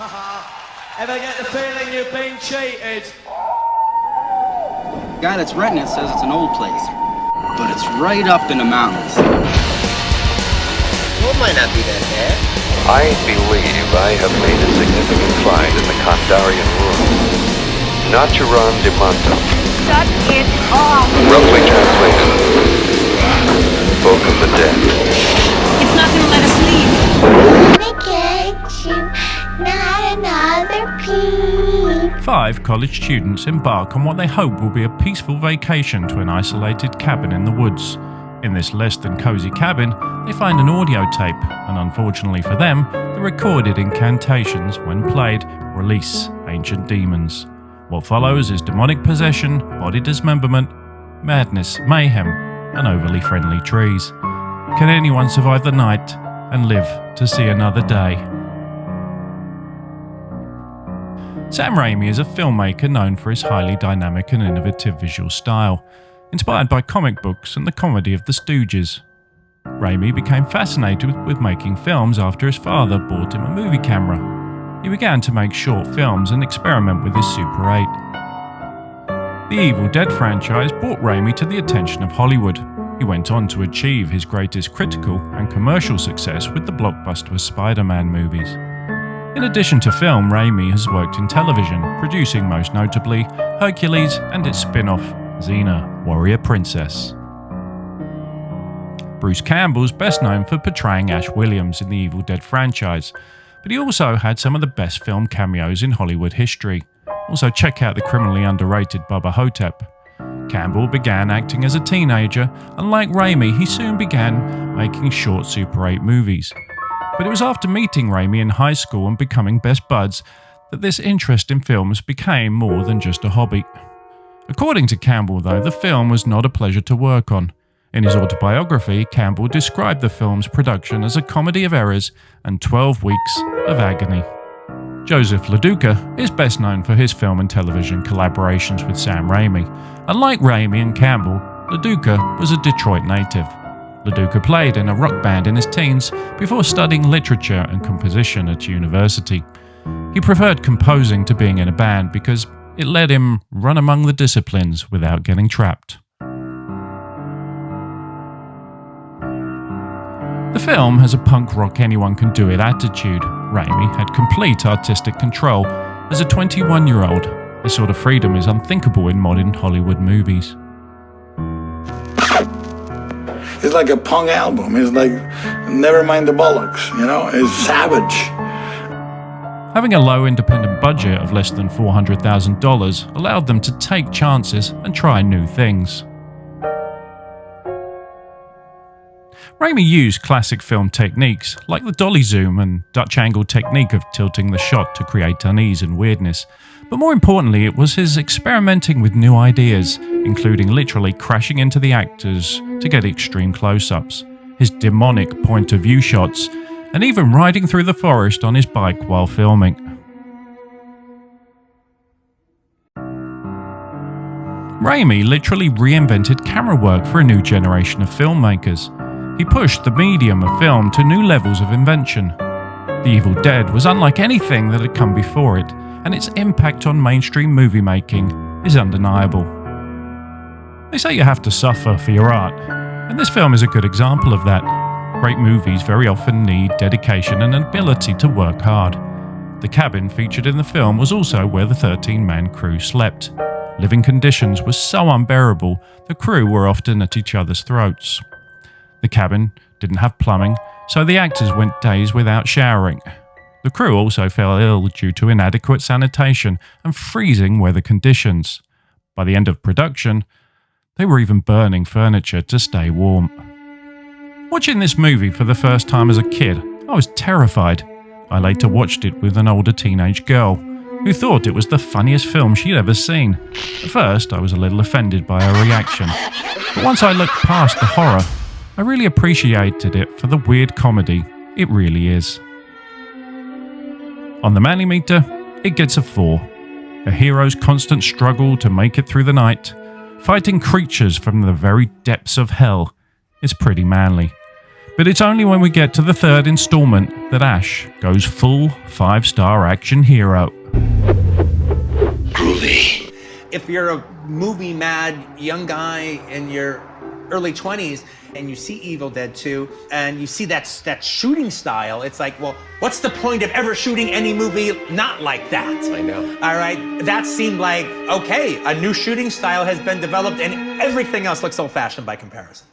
Ever get the feeling you've been cheated? The guy that's renting it says it's an old place, but it's right up in the mountains. Well, it might not be that bad. I believe I have made a significant find in the Kandarian ruins. Naturan de Manta. Shut it off! Roughly translated, Book of the Dead. It's not gonna let us leave. Get you, not another piece. 5 college students embark on what they hope will be a peaceful vacation to an isolated cabin in the woods. In this less than cozy cabin, they find an audio tape, and unfortunately for them, the recorded incantations, when played, release ancient demons. What follows is demonic possession, body dismemberment, madness, mayhem, and overly friendly trees. Can anyone survive the night and live to see another day? Sam Raimi is a filmmaker known for his highly dynamic and innovative visual style, inspired by comic books and the comedy of the Stooges. Raimi became fascinated with making films after his father bought him a movie camera. He began to make short films and experiment with his Super 8. The Evil Dead franchise brought Raimi to the attention of Hollywood. He went on to achieve his greatest critical and commercial success with the blockbuster Spider-Man movies. In addition to film, Raimi has worked in television, producing most notably Hercules and its spin-off Xena, Warrior Princess. Bruce Campbell's best known for portraying Ash Williams in the Evil Dead franchise, but he also had some of the best film cameos in Hollywood history. Also check out the criminally underrated Bubba Hotep. Campbell began acting as a teenager, and like Raimi, he soon began making short Super 8 movies. But it was after meeting Raimi in high school and becoming best buds that this interest in films became more than just a hobby. According to Campbell, though, the film was not a pleasure to work on. In his autobiography, Campbell described the film's production as a comedy of errors and 12 weeks of agony. Joseph LaDuca is best known for his film and television collaborations with Sam Raimi. Unlike Raimi and Campbell, LaDuca was a Detroit native. LaDuca played in a rock band in his teens before studying literature and composition at university. He preferred composing to being in a band because it let him run among the disciplines without getting trapped. The film has a punk rock anyone can do it attitude. Raimi had complete artistic control. As a 21-year-old, this sort of freedom is unthinkable in modern Hollywood movies. It's like a punk album. It's like, never mind the bollocks, you know? It's savage. Having a low independent budget of less than $400,000 allowed them to take chances and try new things. Raimi used classic film techniques like the dolly zoom and Dutch angle technique of tilting the shot to create unease and weirdness, but more importantly it was his experimenting with new ideas, including literally crashing into the actors to get extreme close-ups, his demonic point-of-view shots, and even riding through the forest on his bike while filming. Raimi literally reinvented camera work for a new generation of filmmakers. He pushed the medium of film to new levels of invention. The Evil Dead was unlike anything that had come before it, and its impact on mainstream movie making is undeniable. They say you have to suffer for your art, and this film is a good example of that. Great movies very often need dedication and an ability to work hard. The cabin featured in the film was also where the 13-man crew slept. Living conditions were so unbearable, the crew were often at each other's throats. The cabin didn't have plumbing, so the actors went days without showering. The crew also fell ill due to inadequate sanitation and freezing weather conditions. By the end of production, they were even burning furniture to stay warm. Watching this movie for the first time as a kid, I was terrified. I later watched it with an older teenage girl, who thought it was the funniest film she'd ever seen. At first, I was a little offended by her reaction, but once I looked past the horror, I really appreciated it for the weird comedy it really is. On the Manly Meter, it gets a 4. A hero's constant struggle to make it through the night, fighting creatures from the very depths of hell, is pretty manly. But it's only when we get to the third installment that Ash goes full 5-star action hero. Groovy. If you're a movie-mad young guy in your early 20s and you see Evil Dead 2 and you see that shooting style, it's like, well, what's the point of ever shooting any movie not like that? I know. All right, that seemed like, okay, a new shooting style has been developed and everything else looks old-fashioned by comparison.